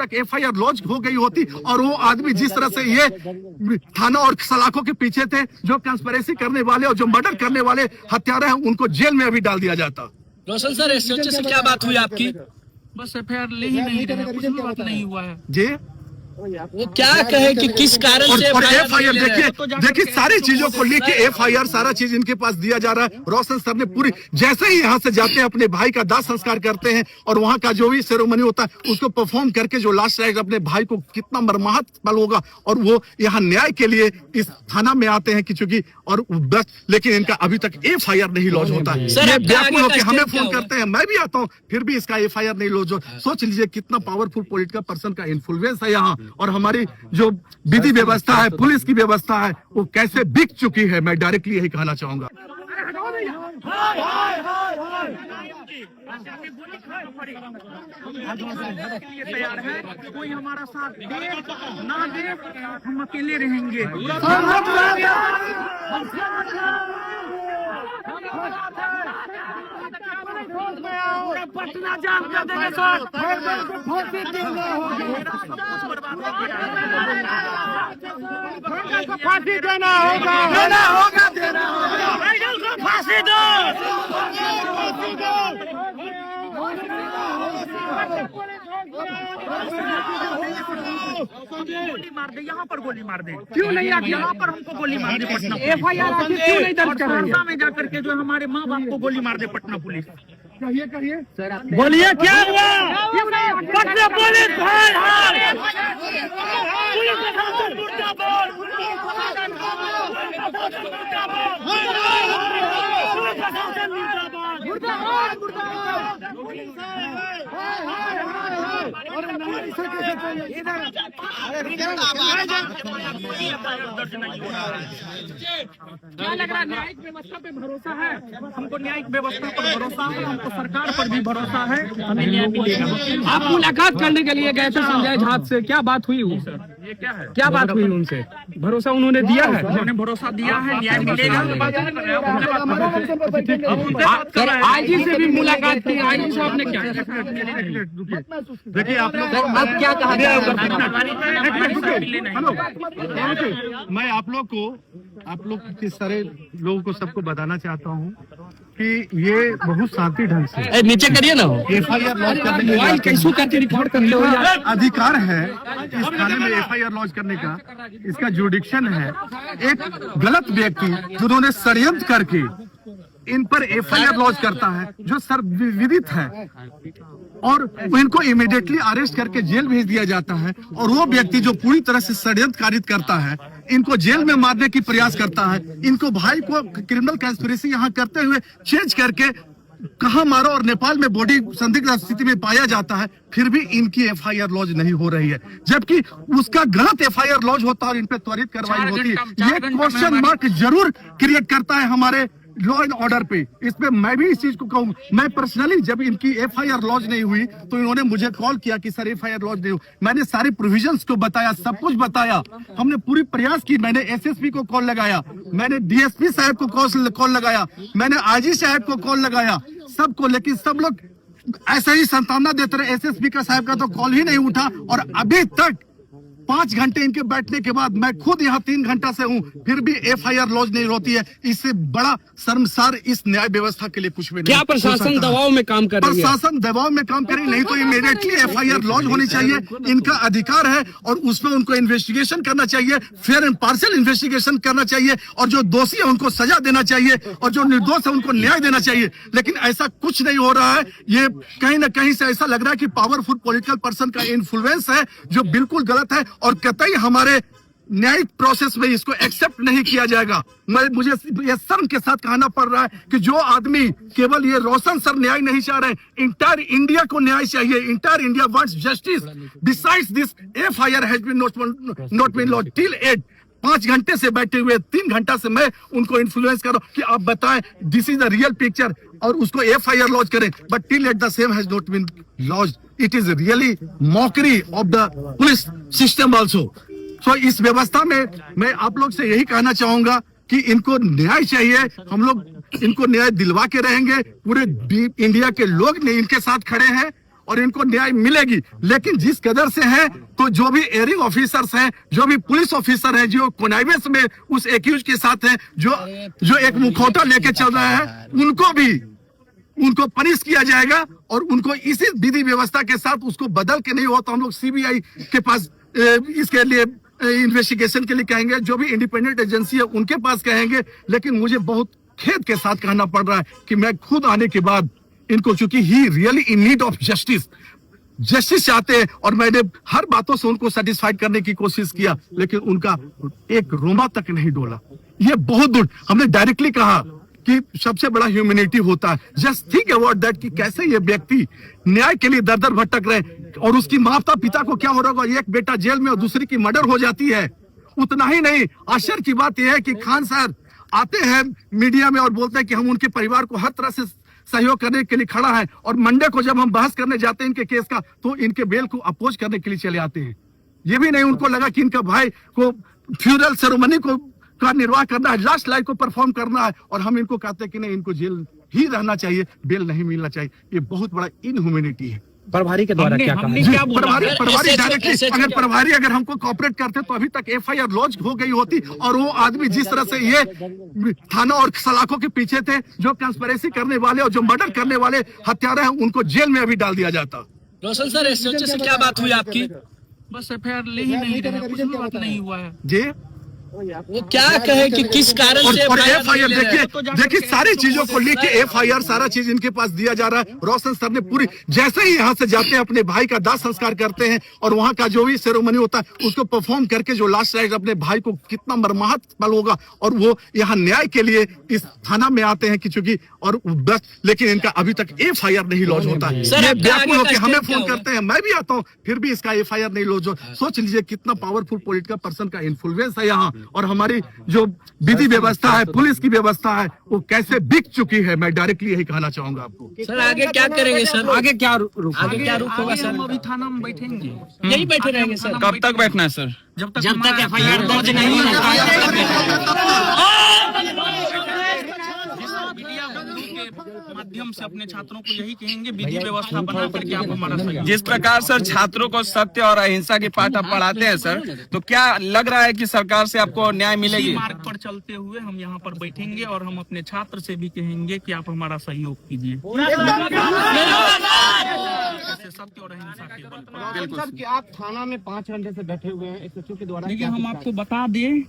तक FIR launch हो गई होती और वो आदमी जिस तरह से ये थाना और सलाखों के पीछे थे, जो कंस्पिरेसी करने वाले और जो मर्डर करने वाले हत्यारे हैं, उनको जेल में अभी डाल दिया जाता। रोशन सर, SHO से क्या बात हुई आपकी? बस FIR ले ही नहीं रहे, कुछ भी बात नहीं हुआ है जी। वो क्या कहे कि किस कारण से और FIR देखिए सारी चीजों को लेके FIR सारा चीज इनके पास दिया जा रहा है। रोशन सर ने पूरी, जैसे ही यहाँ से जाते हैं अपने भाई का दाह संस्कार करते हैं और वहाँ का जो भी सेरेमनी होता है उसको परफॉर्म करके जो लास्ट राइट अपने भाई को कितना मर्माहत पल होगा, और वो यहाँ न्याय के लिए इस थाना में आते हैं कि चूंकि और बस, लेकिन इनका अभी तक FIR नहीं लॉन्च होता है। ये व्याकुल होकर हमें फोन करते हैं, मैं भी आता हूँ, फिर भी इसका FIR नहीं लॉन्च हो। सोच लीजिए कितना पावरफुल पॉलिटिकल पर्सन का इन्फ्लुएंस है यहाँ, और हमारी जो विधि व्यवस्था है, पुलिस की व्यवस्था है, वो कैसे बिक चुकी है, मैं डायरेक्टली यही कहना चाहूंगा। कोई हमारा साथ दे ना दे, हम अकेले रहेंगे। पटना जाम कर देंगे सर, फांसी देना होगा, फांसी देना होगा, देना होगा, देना होगा, फांसी दो। गोली मार दे, यहाँ पर गोली मार दे, क्यों नहीं आती? यहाँ पर हमको गोली मार दे पटना FIR क्यों नहीं दर्ज कर रही है? में जाकर के जो हमारे माँ बाप को गोली मार दे पटना पुलिस। कहिए बोलिए क्या हुआ? पटना पुलिस भाई क्या लग रहा है? न्यायिक व्यवस्था पे भरोसा है हमको, न्यायिक व्यवस्था पर भरोसा है हमको, सरकार पर भी भरोसा है, हमें न्याय मिलेगा। आप मुलाकात करने के लिए गए थे संजय झा से, क्या बात हुई? ये क्या है? क्या बात हुई उनसे? भरोसा उन्होंने दिया है? उन्होंने भरोसा दिया है, न्याय मिलेगा। IG से भी मुलाकात की, IG साहब ने क्या? देखिए आप लोग, अब क्या कहा मैं आप लोग के सारे लोगों को सबको बताना चाहता हूँ कि ये बहुत शांति ढंग से नीचे करिए ना, FIR लॉन्च करने का कैसे करके रिकॉर्ड करते हो यार? अधिकार है इस थाने में FIR लॉन्च करने का, इसका जुडिक्शन है। एक गलत व्यक्ति जिन्होंने षड्यंत्र करके इन पर FIR लॉन्च करता है, जो सर्वविदित है, और इनको इमीडिएटली अरेस्ट करके जेल भेज दिया जाता है। और वो व्यक्ति जो पूरी तरह से षड्यंत्र कारित करता है, इनको जेल में मारने की प्रयास करता है, इनको भाई को क्रिमिनल कंस्पिरेसी यहाँ करते हुए चेंज करके कहाँ मारा और नेपाल में बॉडी संदिग्ध स्थिति में पाया जाता है, फिर भी इनकी FIR लॉन्च नहीं हो रही है, जबकि उसका गलत FIR लॉन्च होता है और इन पे त्वरित कार्रवाई होती है। ये क्वेश्चन मार्क जरूर क्रिएट करता है हमारे लॉ एंड ऑर्डर पे। इस पे मैं भी इस चीज को कहूँ, मैं पर्सनली जब इनकी FIR लॉन्च नहीं हुई तो इन्होंने मुझे कॉल किया कि सर FIR लॉन्च नहीं हुई। मैंने सारी प्रोविजंस को बताया, सब कुछ बताया, हमने पूरी प्रयास की। मैंने SSP को कॉल लगाया, मैंने DSP साहब को कॉल लगाया, मैंने IG साहब को कॉल लगाया, सबको, लेकिन सब लोग ऐसे ही सांत्वना देते रहे। SSP का साहब का तो कॉल ही नहीं उठा, और अभी तक 5 घंटे इनके बैठने के बाद मैं खुद यहाँ 3 घंटा से हूँ, फिर भी FIR लॉन्च नहीं होती है। इससे बड़ा शर्मसार इस न्याय व्यवस्था के लिए कुछ भी नहीं। क्या प्रशासन दबाव में काम कर रही है? प्रशासन दबाव में काम करे, नहीं तो इमीडिएटली FIR लॉन्च होनी चाहिए। इनका अधिकार है और उसमें उनको इन्वेस्टिगेशन करना चाहिए, फेयर एंड पार्शियल इन्वेस्टिगेशन करना चाहिए, और जो दोषी है उनको सजा देना चाहिए, और जो निर्दोष है उनको न्याय देना चाहिए। लेकिन ऐसा कुछ नहीं हो रहा है। ये कहीं ना कहीं से ऐसा लग रहा है कि पावरफुल पॉलिटिकल पर्सन का इन्फ्लुएंस है, जो बिल्कुल गलत है, और कतई हमारे न्यायिक प्रोसेस में इसको एक्सेप्ट नहीं किया जाएगा। मुझे ये शर्म के साथ कहना पड़ रहा है कि जो आदमी, केवल ये रोशन सर न्याय नहीं चाह रहे, इंटायर इंडिया को न्याय चाहिए। Entire India wants justice. Besides this FIR has been not been launched till 8। 5 घंटे से बैठे हुए, 3 घंटा से मैं उनको इन्फ्लुएंस कर रहा हूँ कि आप बताएं this is the real picture, और उसको FIR लॉन्च करें, but till at the same has not been launched. It is really mockery of the police system also. So इस व्यवस्था में मैं आप लोग से यही कहना चाहूंगा कि इनको न्याय चाहिए। हम लोग इनको न्याय दिलवा के रहेंगे। पूरे इंडिया के लोग इनके साथ खड़े हैं, और इनको न्याय मिलेगी। लेकिन जिस कदर से है तो जो भी एयरिंग ऑफिसर्स हैं, जो भी पुलिस ऑफिसर हैं, जो कॉन्निवेंस में उस एक्यूज के साथ हैं, जो एक मुखौटा लेके चल रहा है, उनको पनिश किया जाएगा और उनको इसी विधि व्यवस्था के साथ उसको बदल के नहीं हो तो हम लोग सीबीआई के पास इसके लिए इन्वेस्टिगेशन के लिए कहेंगे, जो भी इंडिपेंडेंट एजेंसी है उनके पास कहेंगे। लेकिन मुझे बहुत खेद के साथ कहना पड़ रहा है कि मैं खुद आने के बाद इनको, चूंकि he really in need of justice चाहते हैं और मैंने हर बातों से उनको सेटिस्फाइड करने की कोशिश किया, लेकिन उनका एक रोमा तक नहीं डोला। ये बहुत दूर हमने डायरेक्टली कहा कि सबसे बड़ा ह्यूमैनिटी होता है। जस्ट थिंक अबाउट दैट कि कैसे ये व्यक्ति न्याय के लिए दर दर भटक रहे और उसकी माता पिता को क्या हो रहा होगा, एक बेटा जेल में और दूसरी की मर्डर हो जाती है। उतना ही नहीं, आश्चर्य की बात यह है कि खान साहब आते हैं मीडिया में और बोलते हैं कि हम उनके परिवार को हर तरह से सहयोग करने के लिए खड़ा है, और मंडे को जब हम बहस करने जाते हैं इनके केस का तो इनके बेल को अपोज करने के लिए चले आते हैं। ये भी नहीं उनको लगा कि इनका भाई को फ्यूनरल सेरेमनी का निर्वाह करना है, लास्ट लाइफ को परफॉर्म करना है, और हम इनको कहते हैं कि नहीं, इनको जेल ही रहना चाहिए, बेल नहीं मिलना चाहिए। ये बहुत बड़ा इनह्यूमैनिटी है। प्रभारी के द्वारा क्या कहा? प्रभारी डायरेक्टली अगर प्रभारी अगर हमको कॉपरेट करते तो अभी तक एफआईआर लॉन्च हो गई होती, और वो आदमी जिस तरह से ये थाना और सलाखों के पीछे थे, जो कंस्पिरेसी करने वाले और जो मर्डर करने वाले हत्यारे हैं, उनको जेल में अभी डाल दिया जाता। रोशन सर, एसएचओ से क्या बात हुई आपकी? बस एफआईआर ले ही नहीं रहे, कुछ भी बात नहीं हुआ है जी। वो क्या कहे कि किस कारण से एफआईआर देखिए सारी चीजों को लेके एफआईआर सारा चीज इनके पास दिया जा रहा है। रोशन सर ने पूरी, जैसे ही यहाँ से जाते हैं अपने भाई का दाह संस्कार करते हैं और वहाँ का जो भी सेरेमनी होता है उसको परफॉर्म करके जो लास्ट राइट अपने भाई को कितना मर्माहत पल होगा, और वो यहाँ न्याय के लिए इस थाना में आते हैं कि चूंकि और बस, लेकिन इनका अभी तक एफआईआर नहीं लॉन्च होता है। ये व्याकुल होकर हमें फोन करते हैं, मैं भी आता हूँ, फिर भी इसका एफआईआर नहीं लॉन्च हो। सोच लीजिए कितना पावरफुल पॉलिटिकल पर्सन का इन्फ्लुएंस है यहाँ, और हमारी जो विधि व्यवस्था है, पुलिस की व्यवस्था है, वो कैसे बिक चुकी है। मैं डायरेक्टली यही कहना चाहूंगा आपको। सर आगे क्या करेंगे सर? आगे क्या रुख होगा सर? हम अभी थाना में बैठेंगे, यही बैठे रहेंगे सर? कब तक बैठना है सर? जब तक एफआईआर दर्ज नहीं माध्यम से अपने छात्रों को यही कहेंगे, विधि व्यवस्था बना करके आप हमारा सहयोग। जिस प्रकार सर छात्रों को सत्य और अहिंसा के पाठ आप पढ़ाते हैं सर, तो क्या लग रहा है कि सरकार से आपको न्याय मिलेगी? इसी मार्ग पर चलते हुए हम यहाँ पर बैठेंगे और हम अपने छात्र से भी कहेंगे कि आप हमारा सहयोग कीजिए सत्य और अहिंसा के बल पर। बिल्कुल सर, कि आप थाना में 5 घंटे से बैठे हुए हैं एसएचओ के द्वारा। देखिए, हम आपको बता दें,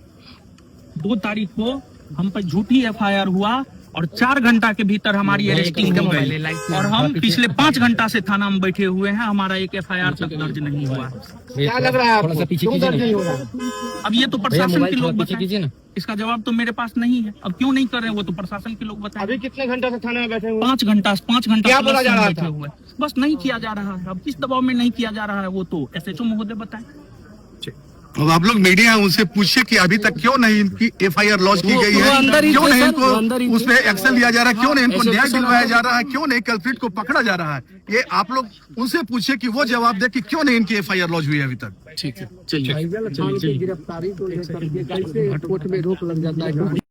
2 तारीख को हम पर झूठी एफआईआर हुआ और 4 घंटा के भीतर हमारी अरेस्टिंग हो गई, और हम पिछले 5 घंटा से थाना में बैठे हुए हैं, हमारा एक एफआईआर तक दर्ज नहीं हुआ। क्या लग रहा है आपको, क्यों दर्ज नहीं हो रहा? अब ये तो प्रशासन के लोग बताएं, इसका जवाब तो मेरे पास नहीं है। अब क्यों नहीं कर रहे हैं वो तो प्रशासन के लोग बताएं। अभी कितने घंटे से थाने में बैठे हुए? 5 घंटा क्या बोला जा रहा बैठे हुए, बस नहीं किया जा रहा है। अब किस दबाव में नहीं किया जा रहा है वो तो एसएचओ महोदय बताएं। अब आप लोग मीडिया है उनसे पूछिए कि अभी तक क्यों नहीं इनकी एफआईआर लॉन्च की गई है, क्यों नहीं इनको उसमें एक्शन लिया जा रहा है, क्यों नहीं इनको न्याय दिलवाया जा रहा है, क्यों नहीं कल्प्रिट को पकड़ा जा रहा है। ये आप लोग उनसे पूछिए कि वो जवाब दे कि क्यों नहीं इनकी एफआईआर लॉन्च हुई है अभी तक। ठीक है, चलिए। गिरफ्तारी को लेकर कोर्ट में रोक लग जाता है।